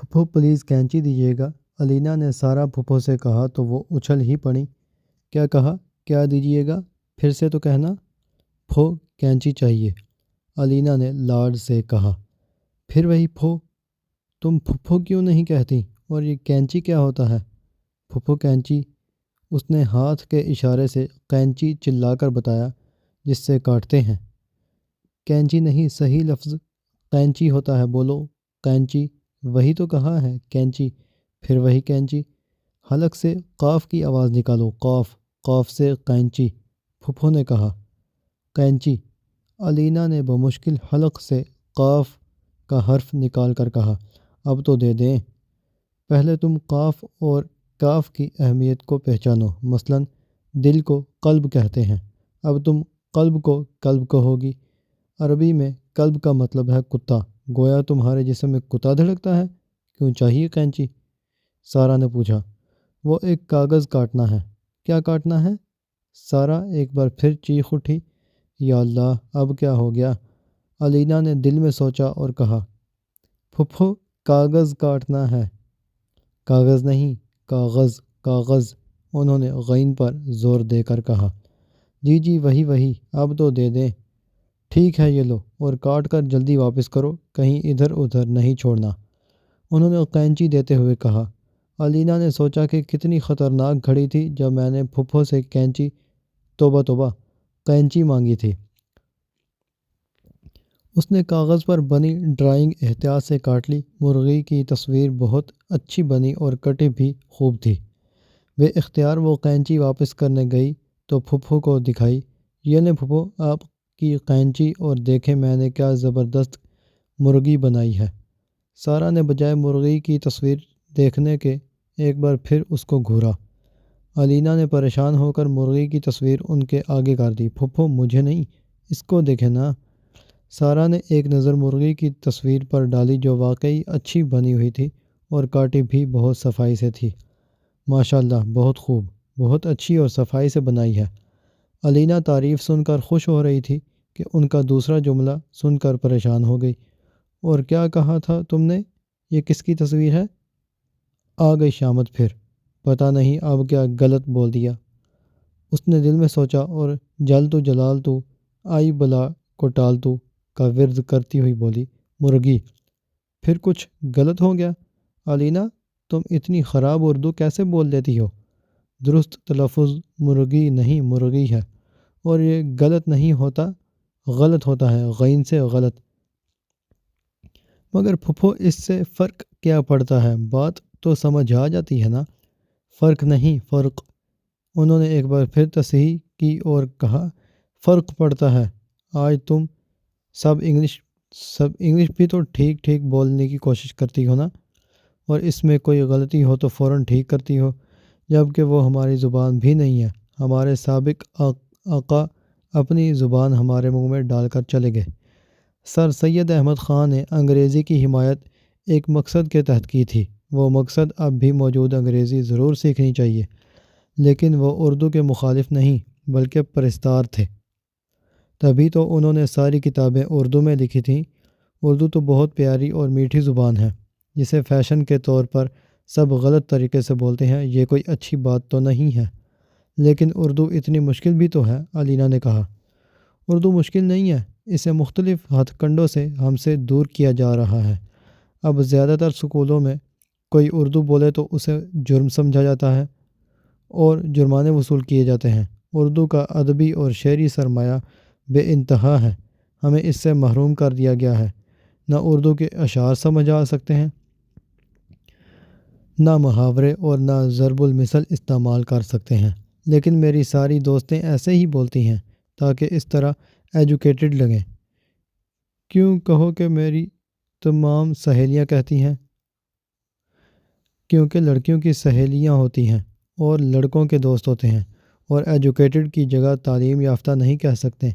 پھپھو please کینچی دیجیے گا۔ علینا نے سارا پھپھو سے کہا تو وہ اچھل ہی پڑی۔ کیا کہا؟ کیا دیجیے گا؟ پھر سے تو کہنا۔ پھو کینچی چاہیے، علینا نے لاڈ سے کہا۔ پھر وہی پھو، تم پھپھو کیوں نہیں کہتی؟ اور یہ کینچی کیا ہوتا ہے؟ پھپھو کینچی، اس نے ہاتھ کے اشارے سے قینچی چلا کر بتایا، جس سے کاٹتے ہیں۔ کینچی نہیں، صحیح لفظ قینچی ہوتا ہے، بولو قینچی۔ وہی تو کہا ہے کینچی۔ پھر وہی کینچی۔ حلق سے قاف کی آواز نکالو، قاف، قاف سے قینچی۔ پھپھو نے کہا۔ قینچی۔ علینا نے بمشکل حلق سے قاف کا حرف نکال کر کہا۔ اب تو دے دیں۔ پہلے تم قاف اور کاف کی اہمیت کو پہچانو۔ مثلاً دل کو قلب کہتے ہیں، اب تم قلب کو کلب کہو گی۔ عربی میں کلب کا مطلب ہے کتا، گویا تمہارے جسم میں کتا دھڑکتا ہے، کیوں چاہیے قینچی؟ سارا نے پوچھا۔ وہ ایک کاغذ کاٹنا ہے۔ کیا کاٹنا ہے؟ سارا ایک بار پھر چیخ اٹھی۔ یا اللہ، اب کیا ہو گیا؟ علینا نے دل میں سوچا اور کہا، پھپھو کاغذ کاٹنا ہے۔ کاغذ نہیں، کاغذ، کاغذ، انہوں نے غین پر زور دے کر کہا۔ جی جی، وہی وہی، اب تو دے دیں۔ ٹھیک ہے، یہ لو، اور کاٹ کر جلدی واپس کرو، کہیں ادھر ادھر نہیں چھوڑنا، انہوں نے قینچی دیتے ہوئے کہا۔ علینا نے سوچا کہ کتنی خطرناک گھڑی تھی جب میں نے پھپھو سے کینچی، توبہ توبہ، قینچی مانگی تھی۔ اس نے کاغذ پر بنی ڈرائنگ احتیاط سے کاٹ لی۔ مرغی کی تصویر بہت اچھی بنی اور کٹی بھی خوب تھی۔ بے اختیار وہ قینچی واپس کرنے گئی تو پھپھو کو دکھائی۔ یہ لیں پھپھو، آپ کی قینچی، اور دیکھیں میں نے کیا زبردست مرغی بنائی ہے۔ سارا نے بجائے مرغی کی تصویر دیکھنے کے ایک بار پھر اس کو گھورا۔ علینا نے پریشان ہو کر مرغی کی تصویر ان کے آگے کر دی۔ پھپھو مجھے نہیں، اس کو دیکھیں نا۔ سارا نے ایک نظر مرغی کی تصویر پر ڈالی جو واقعی اچھی بنی ہوئی تھی اور کاٹی بھی بہت صفائی سے تھی۔ ماشاءاللہ، بہت خوب، بہت اچھی اور صفائی سے بنائی ہے۔ علینا تعریف سن کر خوش ہو رہی تھی کہ ان کا دوسرا جملہ سن کر پریشان ہو گئی۔ اور کیا کہا تھا تم نے؟ یہ کس کی تصویر ہے؟ آ گئی شامت پھر، پتہ نہیں اب کیا غلط بول دیا، اس نے دل میں سوچا، اور جل تو جلال تو، آئی بلا کو ٹال تو کا ورد کرتی ہوئی بولی، مرغی۔ پھر کچھ غلط ہو گیا؟ علینا، تم اتنی خراب اردو کیسے بول لیتی ہو؟ درست تلفظ مرغی نہیں، مرغی ہے، اور یہ غلط نہیں ہوتا، غلط ہوتا ہے، غین سے غلط۔ مگر پھپھو، اس سے فرق کیا پڑتا ہے؟ بات تو سمجھ آ جاتی ہے نا۔ فرق نہیں، فرق، انہوں نے ایک بار پھر تصحیح کی اور کہا، فرق پڑتا ہے۔ آج تم سب انگلش بھی تو ٹھیک ٹھیک بولنے کی کوشش کرتی ہو نا، اور اس میں کوئی غلطی ہو تو فوراً ٹھیک کرتی ہو، جبکہ وہ ہماری زبان بھی نہیں ہے۔ ہمارے سابق آقا اپنی زبان ہمارے منہ میں ڈال کر چلے گئے۔ سر سید احمد خان نے انگریزی کی حمایت ایک مقصد کے تحت کی تھی۔ وہ مقصد اب بھی موجود، انگریزی ضرور سیکھنی چاہیے، لیکن وہ اردو کے مخالف نہیں بلکہ پرستار تھے۔ تبھی تو انہوں نے ساری کتابیں اردو میں لکھی تھیں۔ اردو تو بہت پیاری اور میٹھی زبان ہے، جسے فیشن کے طور پر سب غلط طریقے سے بولتے ہیں، یہ کوئی اچھی بات تو نہیں ہے۔ لیکن اردو اتنی مشکل بھی تو ہے، علینا نے کہا۔ اردو مشکل نہیں ہے، اسے مختلف ہتھ کنڈوں سے ہم سے دور کیا جا رہا ہے۔ اب زیادہ تر سکولوں میں کوئی اردو بولے تو اسے جرم سمجھا جاتا ہے اور جرمانے وصول کیے جاتے ہیں۔ اردو کا ادبی اور شعری سرمایہ بے انتہا ہے، ہمیں اس سے محروم کر دیا گیا ہے۔ نہ اردو کے اشعار سمجھ آ سکتے ہیں، نہ محاورے، اور نہ ضرب المثل استعمال کر سکتے ہیں۔ لیکن میری ساری دوستیں ایسے ہی بولتی ہیں تاکہ اس طرح ایجوکیٹڈ لگیں۔ کیوں کہو کہ میری تمام سہیلیاں کہتی ہیں؟ کیونکہ لڑکیوں کی سہیلیاں ہوتی ہیں اور لڑکوں کے دوست ہوتے ہیں، اور ایجوکیٹڈ کی جگہ تعلیم یافتہ نہیں کہہ سکتے۔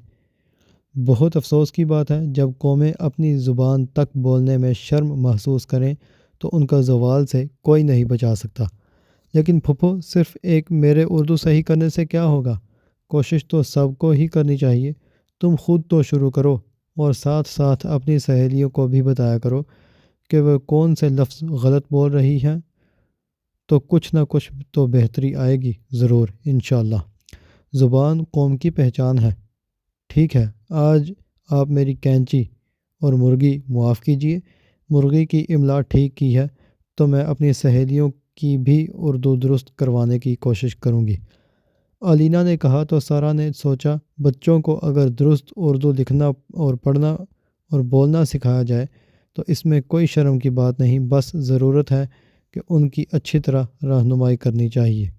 بہت افسوس کی بات ہے، جب قومیں اپنی زبان تک بولنے میں شرم محسوس کریں تو ان کا زوال سے کوئی نہیں بچا سکتا۔ لیکن پھپھو، صرف ایک میرے اردو صحیح کرنے سے کیا ہوگا؟ کوشش تو سب کو ہی کرنی چاہیے۔ تم خود تو شروع کرو، اور ساتھ ساتھ اپنی سہیلیوں کو بھی بتایا کرو کہ وہ کون سے لفظ غلط بول رہی ہیں، تو کچھ نہ کچھ تو بہتری آئے گی ضرور انشاءاللہ۔ زبان قوم کی پہچان ہے۔ ٹھیک ہے، آج آپ میری کینچی اور مرغی معاف کیجیے۔ مرغی کی املا ٹھیک کی ہے تو میں اپنی سہیلیوں کی بھی اردو درست کروانے کی کوشش کروں گی، علینا نے کہا۔ تو سارا نے سوچا، بچوں کو اگر درست اردو لکھنا اور پڑھنا اور بولنا سکھایا جائے تو اس میں کوئی شرم کی بات نہیں، بس ضرورت ہے کہ ان کی اچھی طرح رہنمائی کرنی چاہیے۔